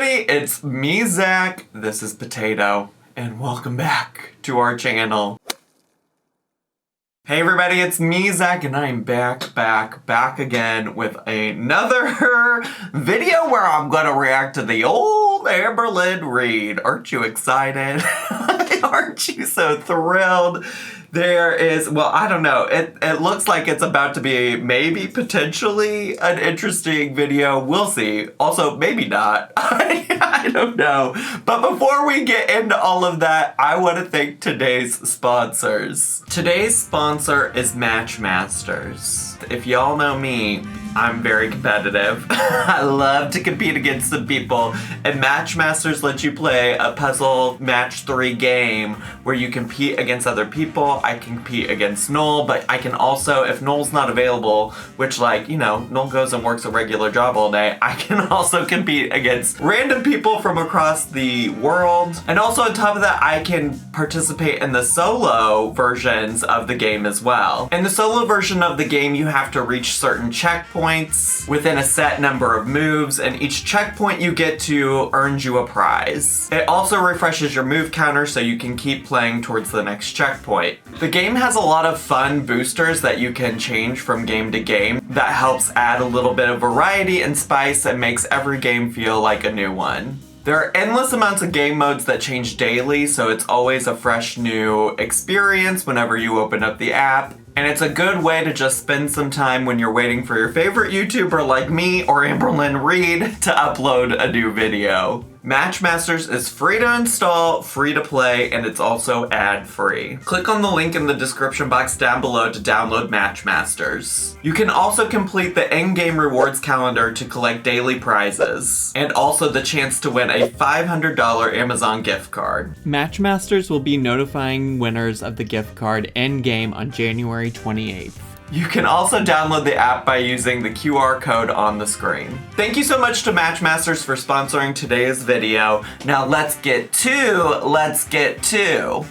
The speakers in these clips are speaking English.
everybody, it's me, Zach. This is Potato, and welcome back to our channel. Hey everybody, it's me, Zach, and I'm back again with another video where I'm gonna react to the old Amberlynn read. Aren't you excited? Aren't you so thrilled? There is, well, I don't know. It looks like it's about to be maybe potentially an interesting video. We'll see. Also, maybe not. I don't know. But before we get into all of that, I want to thank today's sponsors. Today's sponsor is Matchmasters. If y'all know me, I'm very competitive. I love to compete against some people, and Matchmasters lets you play a puzzle match 3 game where you compete against other people. I compete against Noel, but I can also, if Noel's not available, which, like, you know, Noel goes and works a regular job all day, I can also compete against random people from across the world. And also on top of that, I can participate in the solo versions of the game as well. In the solo version of the game, you have to reach certain checkpoints within a set number of moves, and each checkpoint you get to earns you a prize. It also refreshes your move counter so you can keep playing towards the next checkpoint. The game has a lot of fun boosters that you can change from game to game that helps add a little bit of variety and spice and makes every game feel like a new one. There are endless amounts of game modes that change daily, so it's always a fresh new experience whenever you open up the app. And it's a good way to just spend some time when you're waiting for your favorite YouTuber like me or Amberlynn Reed to upload a new video. Matchmasters is free to install, free to play, and it's also ad-free. Click on the link in the description box down below to download Matchmasters. You can also complete the in-game rewards calendar to collect daily prizes, and also the chance to win a $500 Amazon gift card. Matchmasters will be notifying winners of the gift card in-game on January 28th. You can also download the app by using the QR code on the screen. Thank you so much to Matchmasters for sponsoring today's video. Now let's get to.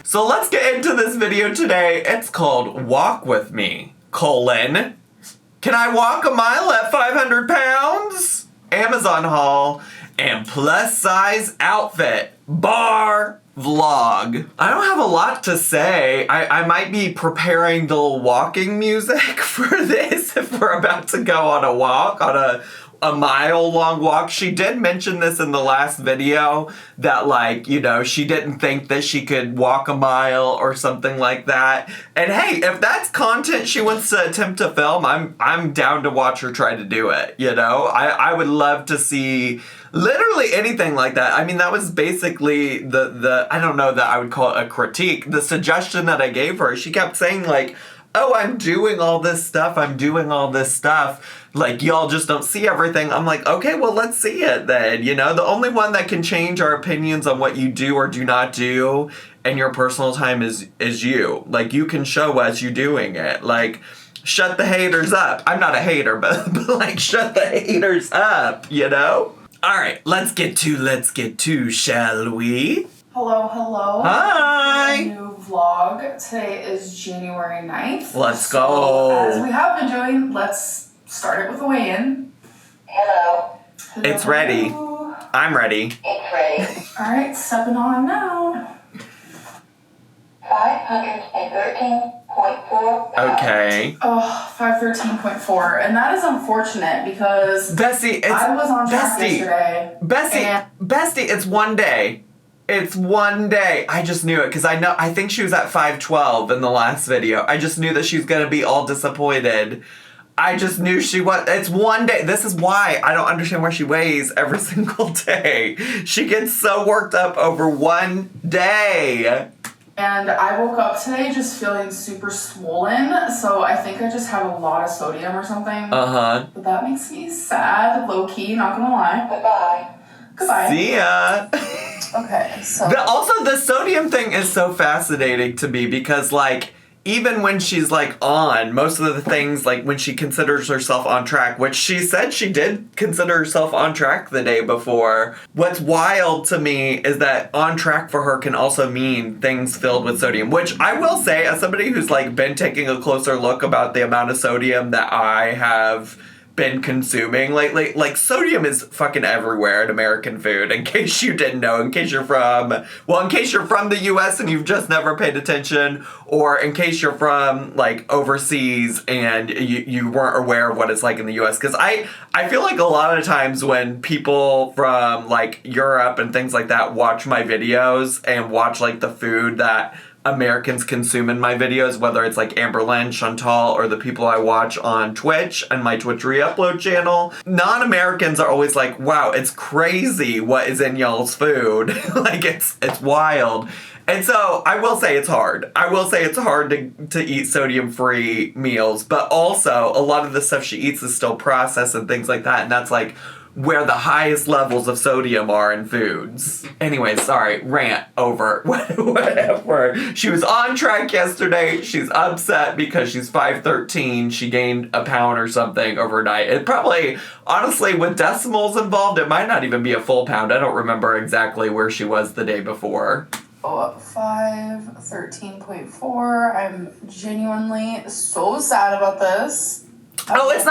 So let's get into this video today. It's called Walk With Me, Can I walk a mile at 500 pounds? Amazon haul and plus size outfit, bar vlog. I don't have a lot to say. I might be preparing the walking music for this if we're about to go on a walk, on a mile-long walk. She did mention this in the last video that, like, you know, she didn't think that she could walk a mile or something like that. And hey, if that's content she wants to attempt to film, I'm down to watch her try to do it, you know? I would love to see literally anything like that. I mean, that was basically the I don't know that I would call it a critique. The suggestion that I gave her, she kept saying, like, oh, I'm doing all this stuff. Like, y'all just don't see everything. I'm like, okay, well, let's see it then. You know, the only one that can change our opinions on what you do or do not do in your personal time is you. Like, you can show us you doing it. Like, shut the haters up. I'm not a hater, but like, shut the haters up, you know? All right, let's get to, shall we? Hello. Hi. New vlog. Today is January 9th. Let's go. As we have been doing, let's start it with a weigh-in. Hello. It's ready. I'm ready. It's ready. All right, stepping on now. 513.4. Okay. Oh, 513.4. And that is unfortunate because Bestie, I was on track yesterday. Bestie, it's one day. It's one day. I just knew it because I think she was at 512 in the last video. I just knew that she was going to be all disappointed. I just knew she was. It's one day. This is why I don't understand why she weighs every single day. She gets so worked up over one day. And I woke up today just feeling super swollen, so I think I just have a lot of sodium or something. Uh-huh. But that makes me sad, low-key, not gonna lie. Goodbye. See ya. Okay, so... Also, the sodium thing is so fascinating to me because, like, even when she's, like, on, most of the things, like, when she considers herself on track, which she said she did consider herself on track the day before, what's wild to me is that on track for her can also mean things filled with sodium, which I will say, as somebody who's, like, been taking a closer look about the amount of sodium that I have been consuming lately. Like, sodium is fucking everywhere in American food, in case you didn't know, in case you're from the US and you've just never paid attention, or in case you're from, like, overseas and you weren't aware of what it's like in the US. Because I feel like a lot of times when people from, like, Europe and things like that watch my videos and watch, like, the food that Americans consume in my videos, whether it's like Amberlynn, Chantal, or the people I watch on Twitch and my Twitch re-upload channel, non-Americans are always like, wow, it's crazy what is in y'all's food. Like, it's wild. And so I will say it's hard. I will say it's hard to eat sodium-free meals, but also a lot of the stuff she eats is still processed and things like that, and that's like where the highest levels of sodium are in foods. Anyway, sorry, rant over. Whatever. She was on track yesterday. She's upset because she's 5'13". She gained a pound or something overnight. It probably, honestly, with decimals involved, it might not even be a full pound. I don't remember exactly where she was the day before. 513.4. I'm genuinely so sad about this. Oh, it's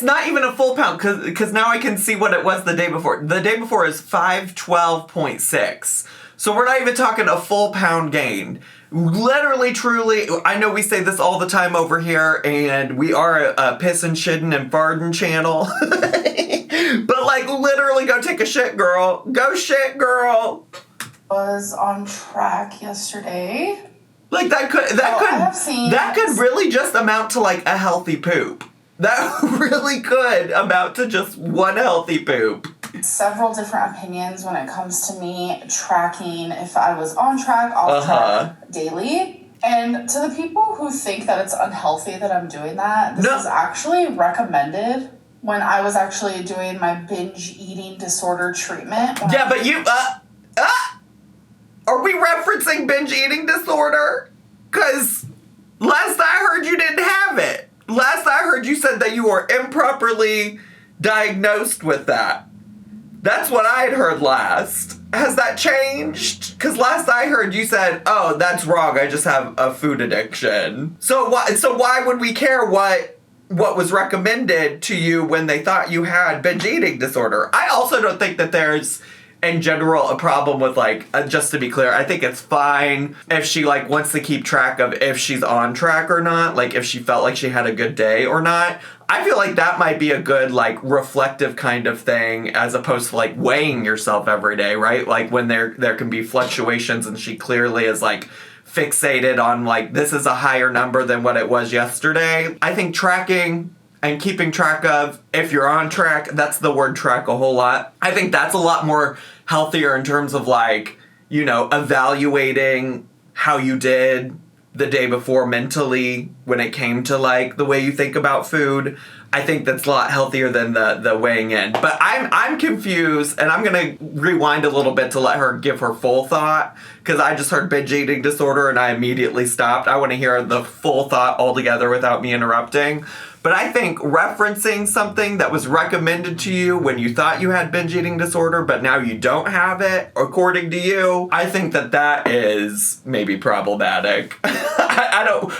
not even a full pound, because now I can see what it was the day before. The day before is 512.6. So we're not even talking a full pound gain. Literally, truly, I know we say this all the time over here, and we are a piss and shitting and farting channel. But, like, literally go take a shit, girl. Go shit, girl. Was on track yesterday. Like, that could really just amount to, like, a healthy poop. That really could amount to just one healthy poop. Several different opinions when it comes to me tracking if I was on track, off track daily. And to the people who think that it's unhealthy that I'm doing that, this is actually recommended when I was actually doing my binge eating disorder treatment. Yeah, but you, are we referencing binge eating disorder? Because last I heard you didn't have it. Last I heard you said that you were improperly diagnosed with that. That's what I had heard last. Has that changed? Because last I heard you said, oh, that's wrong, I just have a food addiction. So why would we care what was recommended to you when they thought you had binge eating disorder? I also don't think that there's, in general, a problem with, like, just to be clear, I think it's fine if she, like, wants to keep track of if she's on track or not, like, if she felt like she had a good day or not. I feel like that might be a good, like, reflective kind of thing, as opposed to, like, weighing yourself every day, right? Like, when there can be fluctuations and she clearly is, like, fixated on, like, this is a higher number than what it was yesterday. I think tracking and keeping track of if you're on track, that's the word track a whole lot. I think that's a lot more healthier in terms of, like, you know, evaluating how you did the day before mentally when it came to, like, the way you think about food. I think that's a lot healthier than the weighing in. But I'm confused, and I'm gonna rewind a little bit to let her give her full thought, because I just heard binge eating disorder and I immediately stopped. I want to hear the full thought altogether without me interrupting. But I think referencing something that was recommended to you when you thought you had binge eating disorder, but now you don't have it, according to you, I think that is maybe problematic.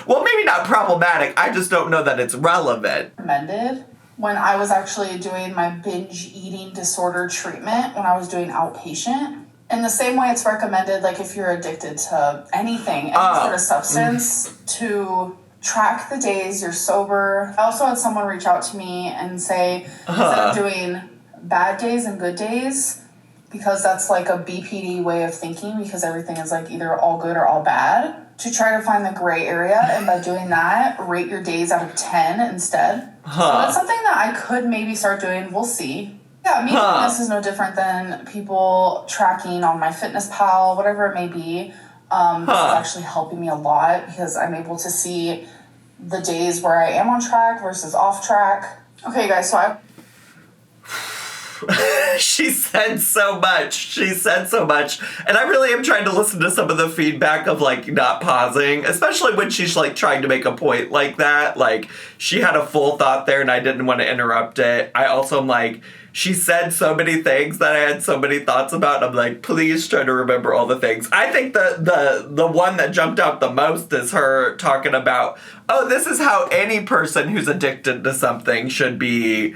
Well, maybe not problematic, I just don't know that it's relevant. Recommended when I was actually doing my binge eating disorder treatment, when I was doing outpatient. In the same way it's recommended, like, if you're addicted to anything, any sort of substance, to track the days you're sober. I also had someone reach out to me and say, instead of doing bad days and good days, because that's like a BPD way of thinking, because everything is like either all good or all bad, to try to find the gray area, and by doing that, rate your days out of 10 instead. So that's something that I could maybe start doing. We'll see. Yeah, me fitness is no different than people tracking on MyFitnessPal, whatever it may be. This is actually helping me a lot, because I'm able to see the days where I am on track versus off track. Okay, guys, so She said so much. And I really am trying to listen to some of the feedback of, like, not pausing, especially when she's, like, trying to make a point like that. Like, she had a full thought there and I didn't want to interrupt it. I also am like, she said so many things that I had so many thoughts about. And I'm like, please try to remember all the things. I think the one that jumped out the most is her talking about, oh, this is how any person who's addicted to something should be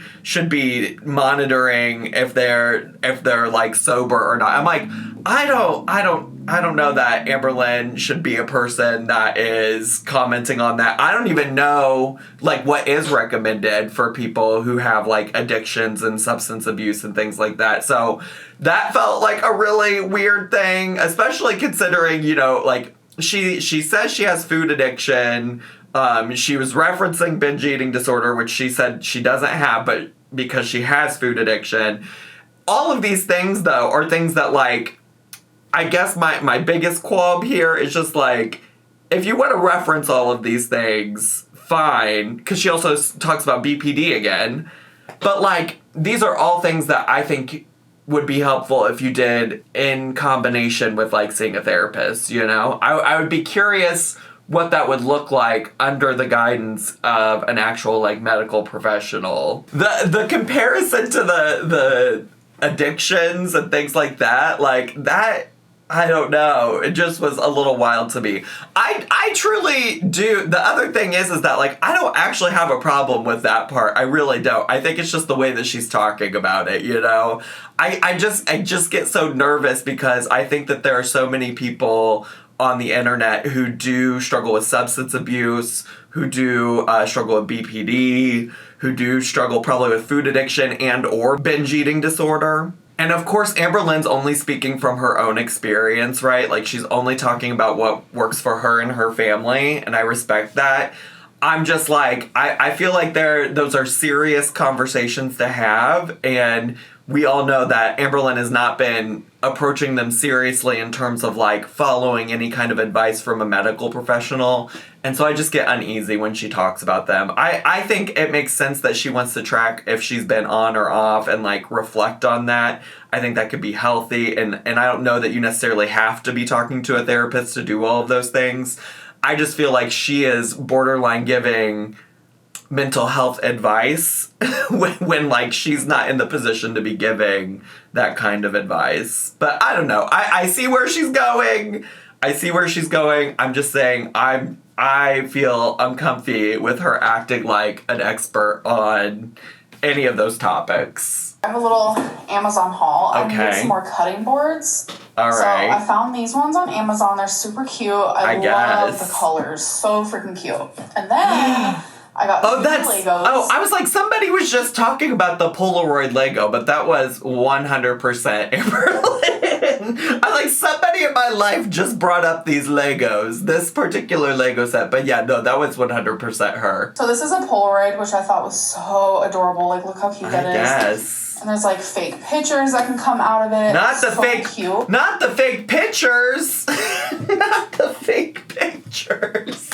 monitoring if they're like sober or not. I'm like, I don't know that Amberlynn should be a person that is commenting on that. I don't even know like what is recommended for people who have like addictions and substance abuse and things like that. So that felt like a really weird thing, especially considering, you know, like she says she has food addiction. She was referencing binge eating disorder, which she said she doesn't have, but because she has food addiction. All of these things, though, are things that, like, I guess my biggest qualm here is just, like, if you want to reference all of these things, fine, because she also talks about BPD again. But, like, these are all things that I think would be helpful if you did in combination with, like, seeing a therapist, you know? I would be curious what that would look like under the guidance of an actual, like, medical professional. The comparison to the addictions and things like that, like, that, I don't know. It just was a little wild to me. I truly do. The other thing is that, like, I don't actually have a problem with that part. I really don't. I think it's just the way that she's talking about it, you know? I just get so nervous because I think that there are so many people on the internet who do struggle with substance abuse, who do struggle with BPD, who do struggle probably with food addiction and or binge eating disorder. And of course, Amberlynn's only speaking from her own experience, right? Like, she's only talking about what works for her and her family, and I respect that. I'm just like, I feel like those are serious conversations to have, and we all know that Amberlynn has not been approaching them seriously in terms of, like, following any kind of advice from a medical professional. And so I just get uneasy when she talks about them. I think it makes sense that she wants to track if she's been on or off and, like, reflect on that. I think that could be healthy. And I don't know that you necessarily have to be talking to a therapist to do all of those things. I just feel like she is borderline giving mental health advice when like she's not in the position to be giving that kind of advice. But I don't know. I see where she's going. I'm just saying I feel uncomfy with her acting like an expert on any of those topics. I have a little Amazon haul. Okay. I need some more cutting boards. All right. So I found these ones on Amazon. They're super cute. I love guess. the colors. So freaking cute. And then I got Legos. Oh, I was like, somebody was just talking about the Polaroid Lego, but that was 100% Amberlynn. I was like, somebody in my life just brought up these Legos, this particular Lego set. But yeah, no, that was 100% her. So this is a Polaroid, which I thought was so adorable. Like, look how cute that is. Yes. And there's like fake pictures that can come out of it. Not the so fake, cute. Not the fake pictures. Not the fake pictures.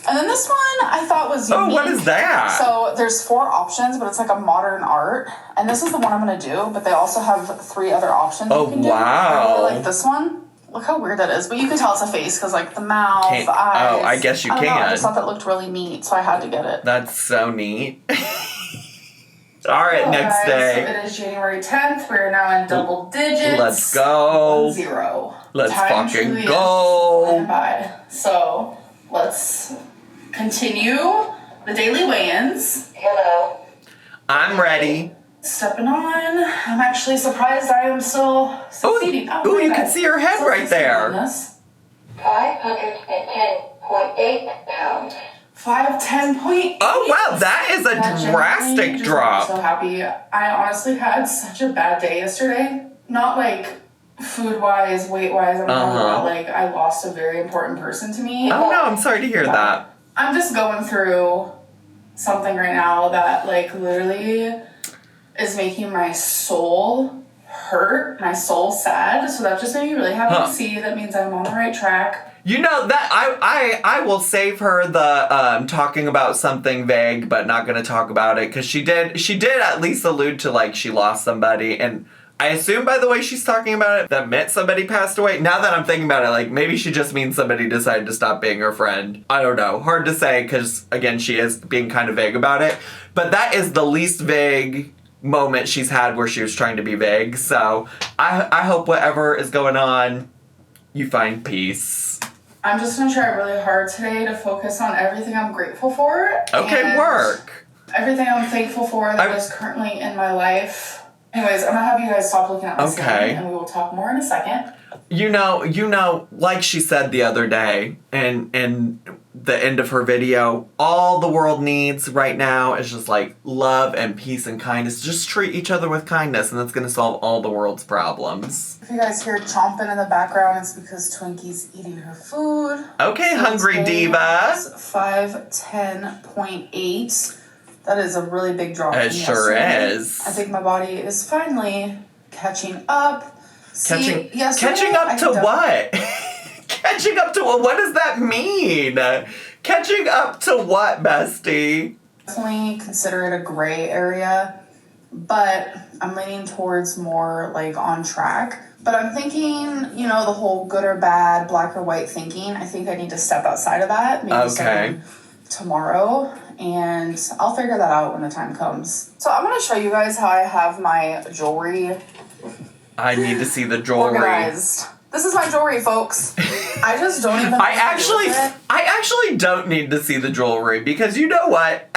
And then this one I thought was unique. Oh, what is that? So there's 4 options, but it's like a modern art. And this is the one I'm going to do, but they also have 3 other options you can do. I really like this one. Look how weird that is. But you can tell it's a face because, like, the mouth, the eyes. Oh, I guess you I don't can. know, I just thought that looked really neat, so I had to get it. That's so neat. All right, next guys, day. So it is January 10th. We're now in double digits. Let's go. 1-0. Let's Time fucking truly go. is flying by. So let's continue the daily weigh-ins. Hello. I'm ready. Stepping on. I'm actually surprised I am still succeeding. Ooh, you can see her head right there. 510.8 pounds. 510.8. Oh, wow, that is a drastic drop. I'm so happy. I honestly had such a bad day yesterday. Not like food-wise, weight-wise. I'm talking about like I lost a very important person to me. Oh, no, I'm sorry to hear that. I'm just going through something right now that like literally is making my soul hurt, my soul sad. So that just made me really happy to see. That means I'm on the right track. You know, that I will save her the talking about something vague but not going to talk about it, because she did at least allude to, like, she lost somebody, and I assume by the way she's talking about it that meant somebody passed away. Now that I'm thinking about it, like, maybe she just means somebody decided to stop being her friend. I don't know. Hard to say, because again, she is being kind of vague about it, but that is the least vague moment she's had where she was trying to be vague. So I hope whatever is going on, you find peace. I'm just gonna try really hard today to focus on everything I'm grateful for. Okay, and work. Everything I'm thankful for that is currently in my life. Anyways, I'm gonna have you guys stop looking at my screen, and we will talk more in a second. You know, like she said the other day, in the end of her video, all the world needs right now is just like love and peace and kindness. Just treat each other with kindness, and that's gonna solve all the world's problems. If you guys hear chomping in the background, it's because Twinkie's eating her food. Okay, so hungry diva. 510.8. That is a really big drop. It sure is. I think my body is finally catching up. Catching up to what? Catching up to what? What does that mean? Catching up to what, bestie? Definitely consider it a gray area, but I'm leaning towards more like on track. But I'm thinking, you know, the whole good or bad, black or white thinking. I think I need to step outside of that. Maybe starting tomorrow. And I'll figure that out when the time comes. So I'm going to show you guys how I have my jewelry. I need to see the jewelry. Organized. This is my jewelry, folks. I just don't even. I actually don't need to see the jewelry because you know what?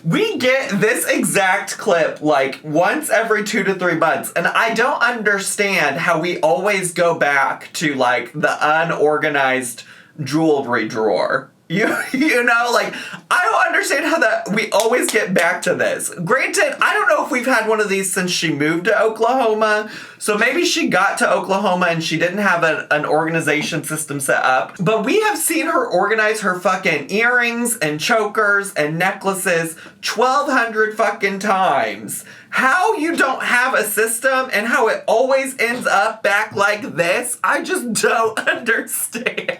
We get this exact clip like once every 2 to 3 months, and I don't understand how we always go back to like the unorganized jewelry drawer. You know, like, I don't understand how that we always get back to this. Granted, I don't know if we've had one of these since she moved to Oklahoma, so maybe she got to Oklahoma and she didn't have an organization system set up, but we have seen her organize her fucking earrings and chokers and necklaces 1,200 fucking times. How you don't have a system and how it always ends up back like this, I just don't understand.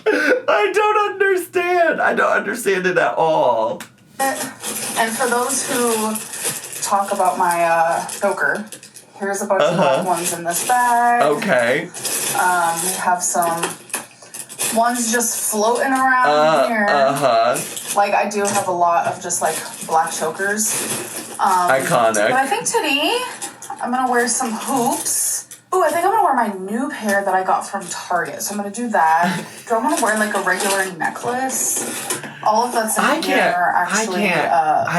I don't understand it at all. And for those who talk about my choker, here's a bunch of black ones in this bag. Okay. We have some ones just floating around here. Like, I do have a lot of just like black chokers. Iconic. But I think today I'm gonna wear some hoops. Ooh, I think I'm gonna wear my new pair that I got from Target. So I'm gonna do that. Do I wanna wear like a regular necklace? All of that's in here are actually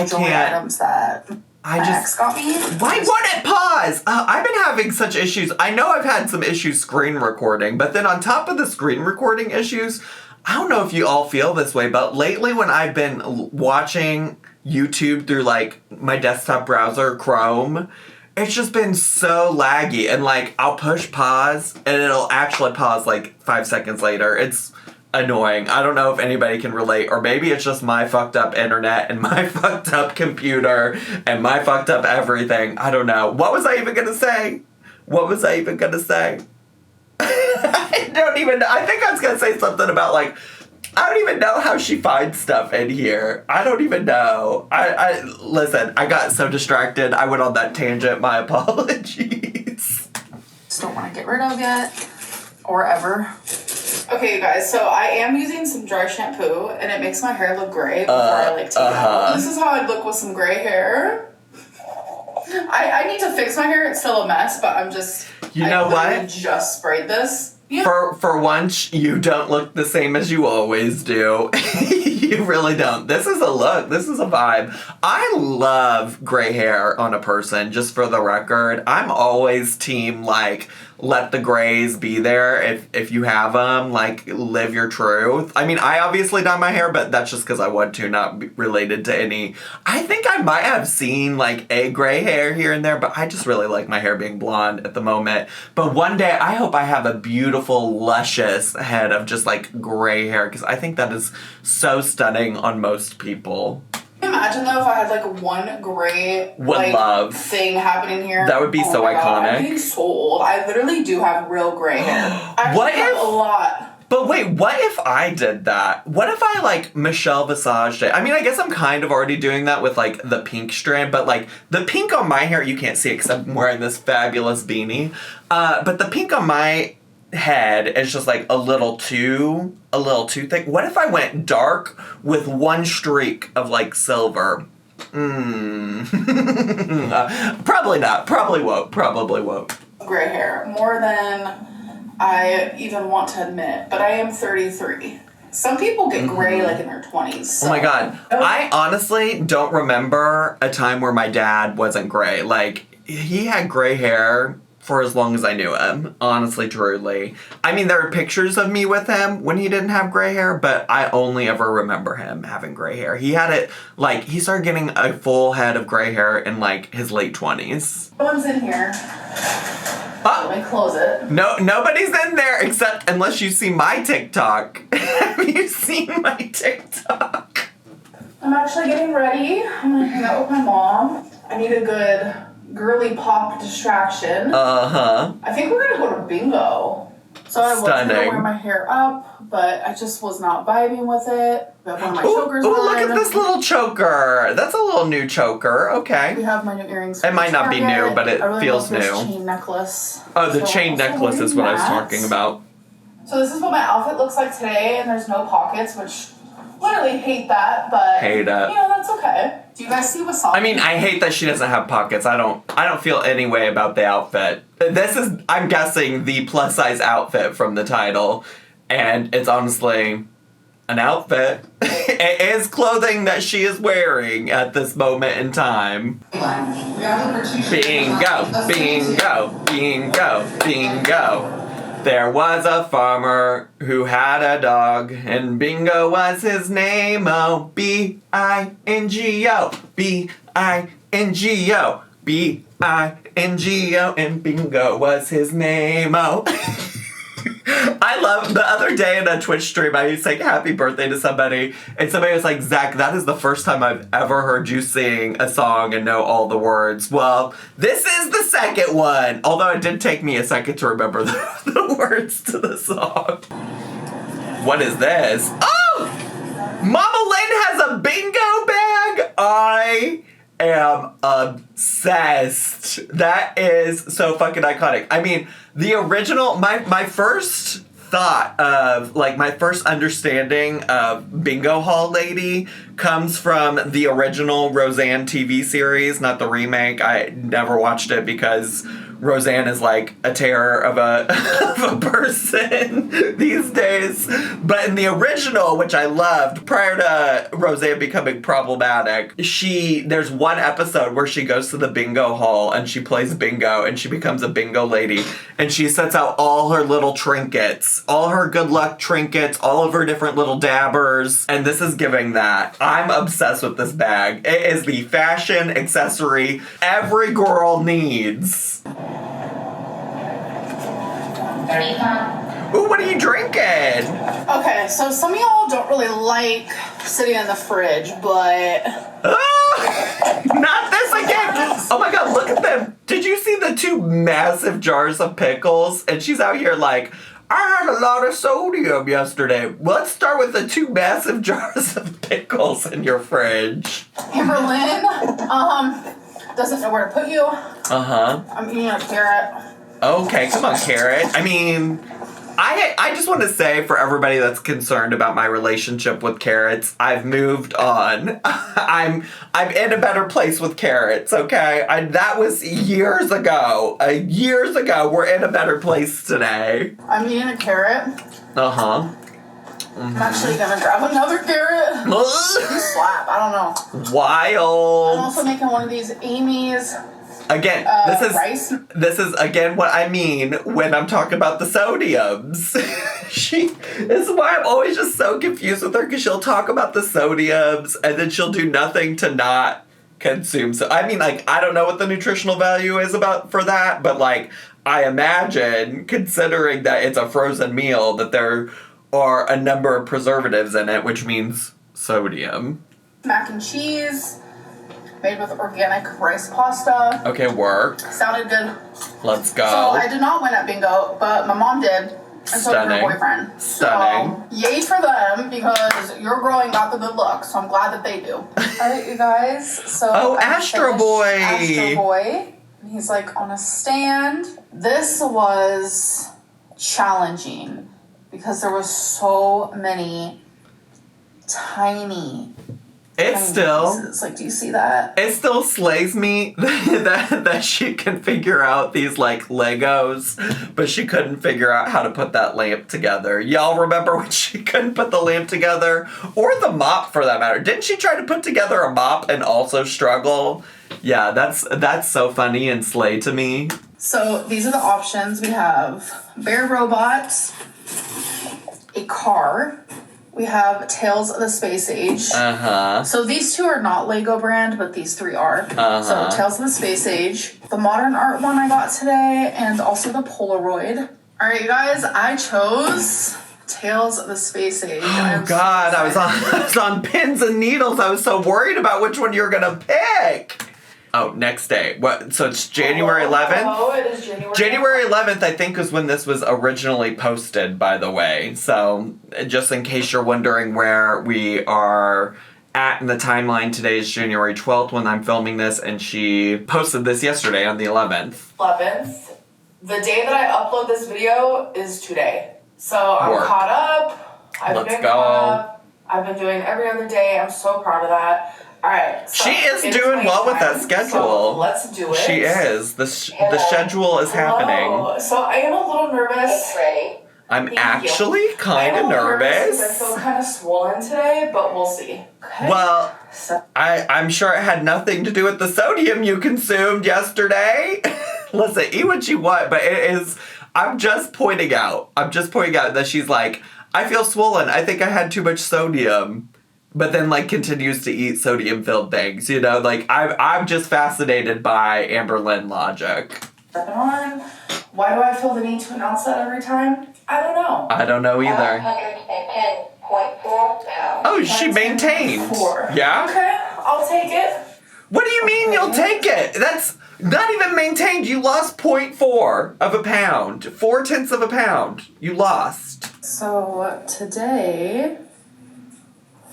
jewelry items that my ex got me. Why won't it pause? I've been having such issues. I know I've had some issues screen recording, but then on top of the screen recording issues, I don't know if you all feel this way, but lately when I've been watching YouTube through like my desktop browser, Chrome, it's just been so laggy, and like I'll push pause and it'll actually pause like 5 seconds later. It's annoying. I don't know if anybody can relate, or maybe it's just my fucked up internet and my fucked up computer and my fucked up everything. I don't know. What was I even gonna say? I don't even know. I think I was gonna say something about like, I don't even know how she finds stuff in here. I don't even know. Listen, I got so distracted. I went on that tangent. My apologies. Just don't want to get rid of yet. Or ever. Okay, you guys, so I am using some dry shampoo, and it makes my hair look gray before I like take it out. This is how I'd look with some gray hair. I need to fix my hair. It's still a mess, but I'm just... You know what? I just sprayed this. Yeah. For once, you don't look the same as you always do. You really don't. This is a look. This is a vibe. I love gray hair on a person, just for the record. I'm always team, like, let the grays be there if you have them. Like, live your truth. I mean, I obviously dye my hair, but that's just because I want to, not be related to any... I think I might have seen, like, a gray hair here and there, but I just really like my hair being blonde at the moment. But one day, I hope I have a beautiful, luscious head of just, like, gray hair, because I think that is so stunning on most people. Imagine though if I had like one gray thing happening here. That would be so iconic. I'm being sold. I literally do have real gray hair. I have a lot. But wait, what if I did that? What if I like Michelle Visaged it? I mean, I guess I'm kind of already doing that with like the pink strand, but like the pink on my hair you can't see because I'm wearing this fabulous beanie. But the pink on my head is just like a little too thick. What if I went dark with one streak of like silver? Probably not. Probably won't. Gray hair. More than I even want to admit, but I am 33. Some people get gray like in their 20s. So. Oh my god. I honestly don't remember a time where my dad wasn't gray. Like, he had gray hair for as long as I knew him, honestly, truly. I mean, there are pictures of me with him when he didn't have gray hair, but I only ever remember him having gray hair. He had it, like, he started getting a full head of gray hair in, like, his late 20s. No one's in here. Let me close it. No, nobody's in there except unless you see my TikTok. Have you seen my TikTok? I'm actually getting ready. I'm gonna hang out with my mom. I need a good girly pop distraction. Uh-huh. I think we're gonna go to bingo. So I was gonna wear my hair up, but I just was not vibing with it. We have one of my chokers on. Look at this little choker. That's a little new choker. Okay. We have my new earrings. It might not be new, but it feels love new. this chain necklace. Oh, the chain necklace is what I was talking about. So this is what my outfit looks like today, and there's no pockets, which literally hate that, but hate it. You know, that's okay. Do you guys see what's up? I mean, I hate that she doesn't have pockets. I don't feel any way about the outfit. This is, I'm guessing, the plus size outfit from the title, and it's honestly an outfit. It is clothing that she is wearing at this moment in time. Bingo, bingo, bingo, bingo. There was a farmer who had a dog, and Bingo was his name. Oh, B-I-N-G-O, B-I-N-G-O, B-I-N-G-O, and Bingo was his name. Oh. I love, the other day in a Twitch stream, I used to say happy birthday to somebody, and somebody was like, Zach, that is the first time I've ever heard you sing a song and know all the words. Well, this is the second one, although it did take me a second to remember the words to the song. What is this? Oh! Mama Lynn has a bingo bag! I am obsessed. That is so fucking iconic. I mean, the original, my first thought of, like, my first understanding of Bingo Hall Lady comes from the original Roseanne TV series, not the remake. I never watched it because Roseanne is like a terror of a person these days. But in the original, which I loved, prior to Roseanne becoming problematic, there's one episode where she goes to the bingo hall and she plays bingo and she becomes a bingo lady and she sets out all her little trinkets, all her good luck trinkets, all of her different little dabbers, and this is giving that. I'm obsessed with this bag. It is the fashion accessory every girl needs. Ooh, what are you drinking? Okay, so some of y'all don't really like sitting in the fridge, but... Not this again! Oh my god, look at them! Did you see the 2 massive jars of pickles? And she's out here like, I had a lot of sodium yesterday. Let's start with the 2 massive jars of pickles in your fridge. Amberlynn, doesn't know where to put you. Uh-huh. I'm eating a carrot. Okay, come on, Carrot. I mean, I just want to say for everybody that's concerned about my relationship with carrots, I've moved on. I'm in a better place with carrots, okay? That was years ago. Years ago. We're in a better place today. I'm eating a carrot. Uh-huh. I'm actually gonna grab another carrot. You slap, I don't know. Wild. I'm also making one of these Amy's. Again, rice? This is again what I mean when I'm talking about the sodiums. This is why I'm always just so confused with her, because she'll talk about the sodiums and then she'll do nothing to not consume. So I mean, like, I don't know what the nutritional value is for that, but like, I imagine, considering that it's a frozen meal, that there are a number of preservatives in it, which means sodium. Mac and cheese. Made with organic rice pasta. Okay, work. Sounded good. Let's go. So I did not win at bingo, but my mom did. And so did her boyfriend. Stunning. So, yay for them, because your growing got the good look, so I'm glad that they do. Alright, you guys. So Astro Boy. Astro Boy. He's like on a stand. This was challenging because there was so many tiny It still pieces. Like, do you see that? It still slays me that she can figure out these like Legos, but she couldn't figure out how to put that lamp together. Y'all remember when she couldn't put the lamp together? Or the mop for that matter. Didn't she try to put together a mop and also struggle? Yeah, that's so funny and slay to me. So these are the options. We have Bear Robot, a car. We have Tales of the Space Age. So these two are not Lego brand, but these three are. So Tales of the Space Age, the modern art one I got today, and also the Polaroid. All right, you guys, I chose Tales of the Space Age. Oh God, I was on pins and needles. I was so worried about which one you were gonna pick. Oh, next day. What? So it's January 11th? Oh, it is January 11th. January 11th, I think, is when this was originally posted, by the way. So, just in case you're wondering where we are at in the timeline, today is January 12th when I'm filming this, and she posted this yesterday on the 11th. 11th. The day that I upload this video is today. So, I'm caught up. I've been doing every other day. I'm so proud of that. All right. So she is doing well with that schedule. So let's do it. She is. The schedule is happening. So I am a little nervous. I'm actually kind of nervous. I feel kind of swollen today, but we'll see. Okay. Well, I'm sure it had nothing to do with the sodium you consumed yesterday. Listen, eat what you want, but it is. I'm just pointing out that she's like, I feel swollen. I think I had too much sodium. But then, like, continues to eat sodium-filled things, you know? Like, I'm just fascinated by Amberlynn logic. Why do I feel the need to announce that every time? I don't know. I don't know either. 110.4 pounds. Oh, she maintained. Yeah? Okay, I'll take it. What do you mean you'll take it? That's not even maintained. You lost 0.4 of a pound. 0.4 of a pound. You lost. So, today...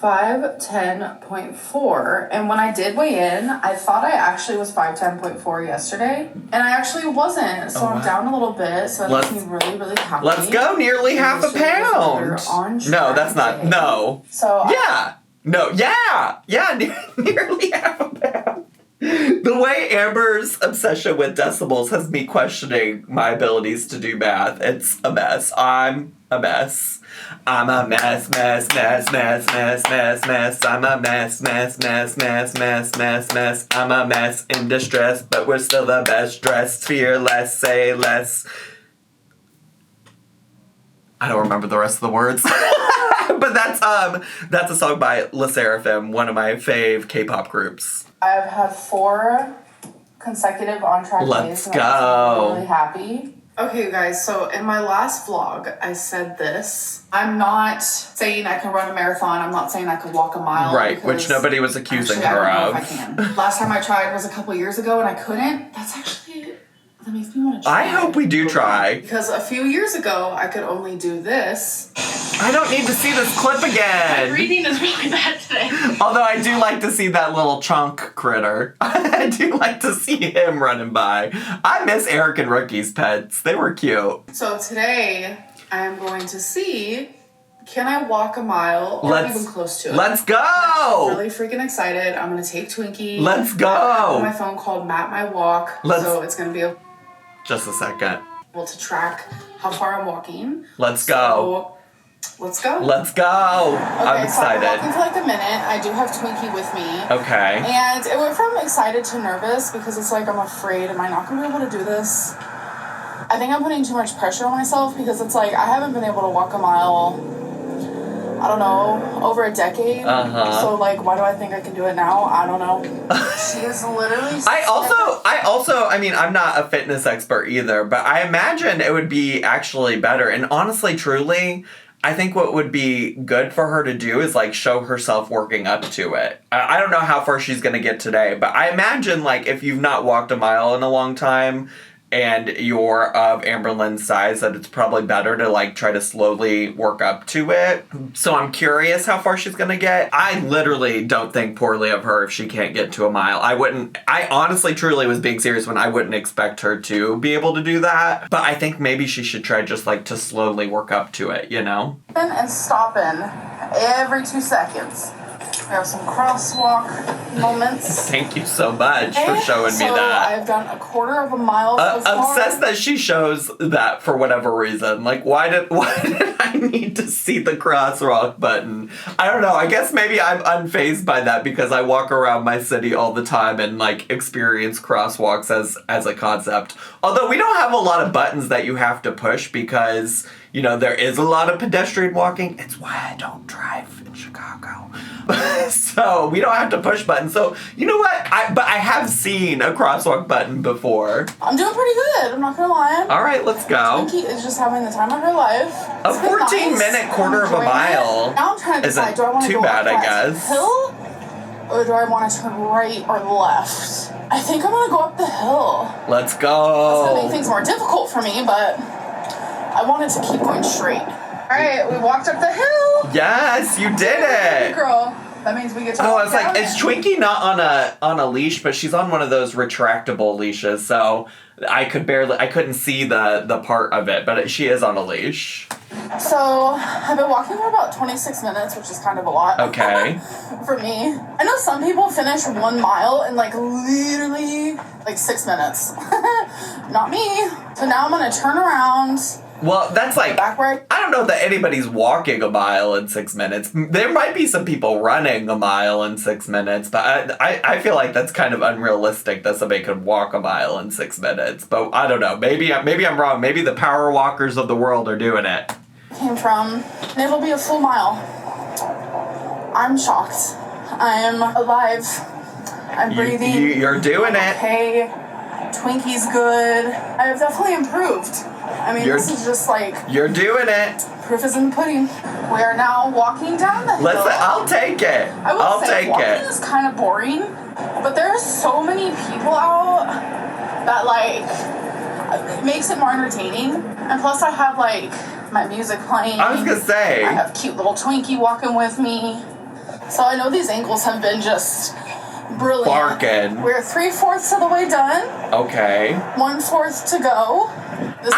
510.4, and when I did weigh in, I thought I actually was 510.4 yesterday, and I actually wasn't, so I'm down a little bit, so that makes me really, really happy. Let's go, nearly half a pound. No, that's not, no. So nearly half a pound. The way Amber's obsession with decimals has me questioning my abilities to do math. It's a mess. I'm a mess. I'm a mess. I'm a mess. I'm a mess in distress, but we're still the best dressed. Fearless, say less. I don't remember the rest of the words. But that's a song by Le Sserafim, one of my fave K-pop groups. I've had 4 consecutive on-track days. Let's go. I'm really happy. Okay, you guys, so in my last vlog, I said this. I'm not saying I can run a marathon. I'm not saying I could walk a mile. Right, which nobody was accusing her of. I don't know if I can. Last time I tried was a couple years ago, and I couldn't. That makes me want to try. I hope we do try. Because a few years ago, I could only do this. I don't need to see this clip again. My breathing is really bad today. Although I do like to see that little chunk critter. I do like to see him running by. I miss Eric and Rookie's pets. They were cute. So today, I am going to see, can I walk a mile or even close to it? Let's go! I'm really freaking excited. I'm going to take Twinkie. Let's go! I have my phone called Map My Walk. So it's going to be just a second. Able to track how far I'm walking. Let's go. Let's go. Let's go. Okay, I'm excited. So I've been walking for like a minute. I do have Twinkie with me. Okay. And it went from excited to nervous because it's like I'm afraid, am I not going to be able to do this? I think I'm putting too much pressure on myself because it's like I haven't been able to walk a mile, I don't know, over a decade. So like, why do I think I can do it now? I don't know. She is literally. I mean, I'm not a fitness expert either, but I imagine it would be actually better. And honestly, truly, I think what would be good for her to do is like show herself working up to it. I don't know how far she's gonna get today, but I imagine like if you've not walked a mile in a long time, and you're of Amberlynn's size, that it's probably better to like try to slowly work up to it. So I'm curious how far she's gonna get. I literally don't think poorly of her if she can't get to a mile. I honestly truly was being serious when I wouldn't expect her to be able to do that. But I think maybe she should try just like to slowly work up to it, you know? And stopping every 2 seconds. We have some crosswalk moments. Thank you so much for showing me So that. I've done a quarter of a mile so far. Obsessed that she shows that for whatever reason. Like, why did I need to see the crosswalk button? I don't know. I guess maybe I'm unfazed by that because I walk around my city all the time and like experience crosswalks as a concept. Although we don't have a lot of buttons that you have to push because, you know, there is a lot of pedestrian walking. It's why I don't drive in Chicago. So we don't have to push buttons. So you know what? But I have seen a crosswalk button before. I'm doing pretty good. I'm not gonna lie. All right, let's go. Twinkie is just having the time of her life. A It's been 14-minute quarter of a mile. Now I'm trying to decide: do I want to too go bad, up I that guess. hill, or do I want to turn right or left? I think I'm gonna go up the hill. Let's It's gonna make go. things more difficult for me, but I wanted to keep going straight. All right, we walked up the hill. Yes, you did it. Girl, that means we get to. Oh, I walk was like, down is it. Twinkie not on a leash? But she's on one of those retractable leashes, so I couldn't see the part of it, but she is on a leash. So I've been walking for about 26 minutes, which is kind of a lot. Okay. For me, I know some people finish 1 mile in like literally like 6 minutes. Not me. So now I'm gonna turn around. Well, that's like, Backward. I don't know that anybody's walking a mile in 6 minutes. There might be some people running a mile in 6 minutes, but I feel like that's kind of unrealistic that somebody could walk a mile in 6 minutes. But I don't know. Maybe I'm wrong. Maybe the power walkers of the world are doing it. Came from, and it'll be a full mile. I'm shocked. I'm alive. I'm breathing. You're doing it. Okay. Twinkie's good. I have definitely improved. I mean, this is just like You're doing it. proof is in the pudding. We are now walking down the hill. I'll take it. I will say, walking it. is kind of boring, but there are so many people out that like it makes it more entertaining. And plus, I have like my music playing. I was gonna say. I have cute little Twinkie walking with me. So I know these angles have been just brilliant. Barking. We're 3/4 of the way done. Okay. 1/4 to go. This is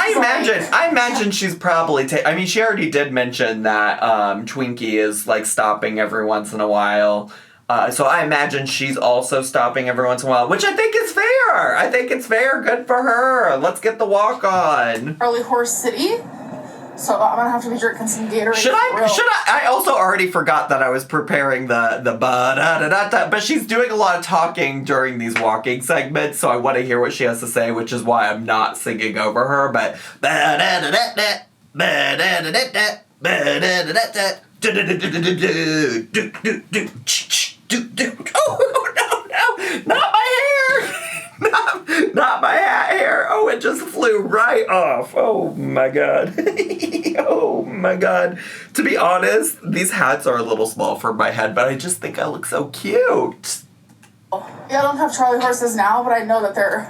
I imagine she's probably I mean, she already did mention that Twinkie is like stopping every once in a while. So I imagine she's also stopping every once in a while, which I think is fair. I think it's fair. Good for her. Let's get the walk on. Early Horse City. So I'm gonna have to be drinking some Gatorade. Should I? I also already forgot that I was preparing the ba-da-da-da-da, but she's doing a lot of talking during these walking segments, so I want to hear what she has to say, which is why I'm not singing over her, but ba-da-da-da-da, ba-da-da-da-da, ba-da-da-da-da, oh, no, not my hair! Not my hair. Oh, it just flew right off. Oh my god. Oh my god. To be honest, these hats are a little small for my head, but I just think I look so cute. Yeah, I don't have Charlie horses now, but I know that they're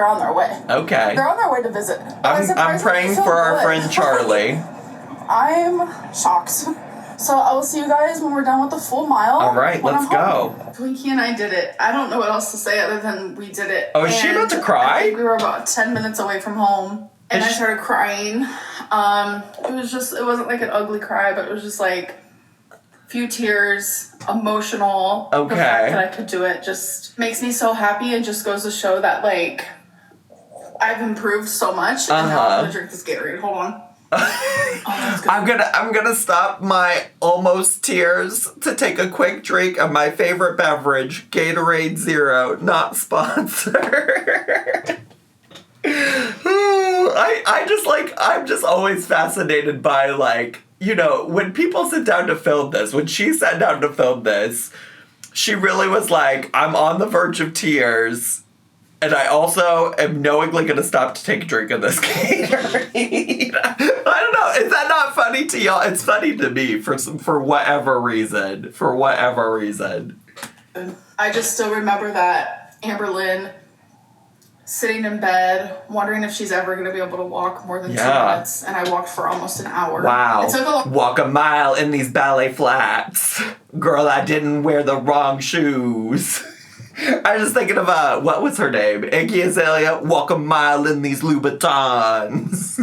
on their way. Okay. They're on their way to visit. I'm praying for our friend Charlie. I'm shocked. So I will see you guys when we're done with the full mile. All right, let's go. Twinkie and I did it. I don't know what else to say other than we did it. Oh, is she about to cry? I think we were about 10 minutes away from home. And I started crying. It wasn't like an ugly cry, but it was just like a few tears, emotional. Okay. The fact that I could do it just makes me so happy and just goes to show that like I've improved so much. And now I'm gonna drink this Gatorade. Hold on. I'm gonna stop my almost tears to take a quick drink of my favorite beverage, Gatorade Zero, not sponsored. I'm just always fascinated by like, you know, when people sit down to film this, when she sat down to film this, she really was like, I'm on the verge of tears. And I also am knowingly going to stop to take a drink of this Gatorade. I don't know. Is that not funny to y'all? It's funny to me for whatever reason. For whatever reason. I just still remember that Amberlynn sitting in bed, wondering if she's ever going to be able to walk more than 2 minutes. And I walked for almost an hour. Wow. It took Walk a mile in these ballet flats. Girl, I didn't wear the wrong shoes. I was just thinking of, what was her name? Iggy Azalea, walk a mile in these Louboutins.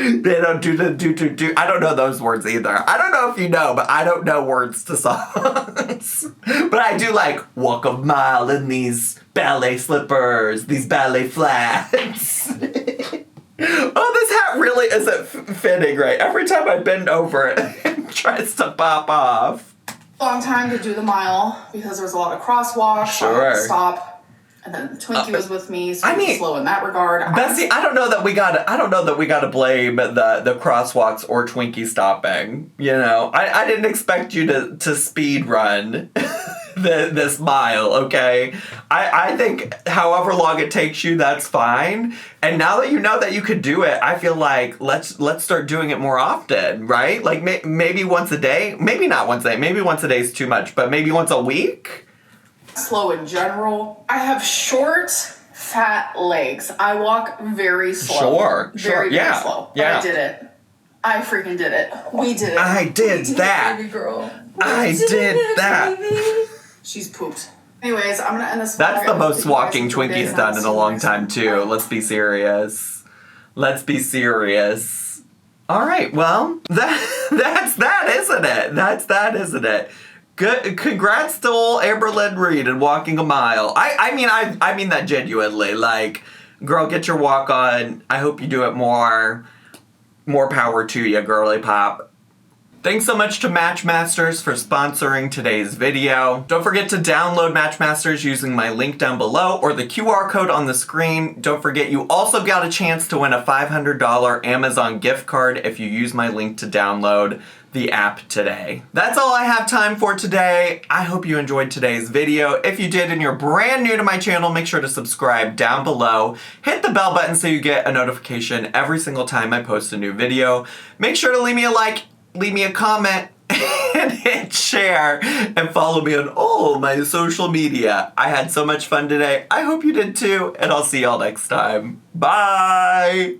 They don't do. I don't know those words either. I don't know if you know, but I don't know words to songs. But I do like walk a mile in these ballet slippers, these ballet flats. Oh, this hat really isn't fitting right. Every time I bend over it, it tries to pop off. Long time to do the mile because there was a lot of crosswalks. Sure. So I had to stop. And then Twinkie was with me, so I slow in that regard. Bessie, I don't know that we gotta blame the crosswalks or Twinkie stopping. You know, I didn't expect you to speed run this mile. Okay, I think however long it takes you, that's fine. And now that you know that you could do it, I feel like let's start doing it more often, right? Like maybe once a day, maybe not once a day. Maybe once a day is too much, but maybe once a week. Slow in general. I have short, fat legs. I walk very slow. Sure. Very Yeah. slow. Yeah. But I did it. I freaking did it. We did it. I did that. Baby girl. I did that. Baby. She's pooped. Anyways, I'm gonna end this. That's the most walking Twinkies Twinkie's done in a long time too. Let's be serious. Let's be serious. All right. Well, that's that, isn't it? That's that, isn't it? Good. Congrats to old Amberlynn Reed and walking a mile. I mean that genuinely. Like, girl, get your walk on. I hope you do it more. More power to you, girly pop. Thanks so much to Matchmasters for sponsoring today's video. Don't forget to download Matchmasters using my link down below or the QR code on the screen. Don't forget you also got a chance to win a $500 Amazon gift card if you use my link to download the app today. That's all I have time for today. I hope you enjoyed today's video. If you did and you're brand new to my channel, make sure to subscribe down below. Hit the bell button so you get a notification every single time I post a new video. Make sure to leave me a like, leave me a comment, and hit share, and follow me on all my social media. I had so much fun today. I hope you did too, and I'll see y'all next time. Bye!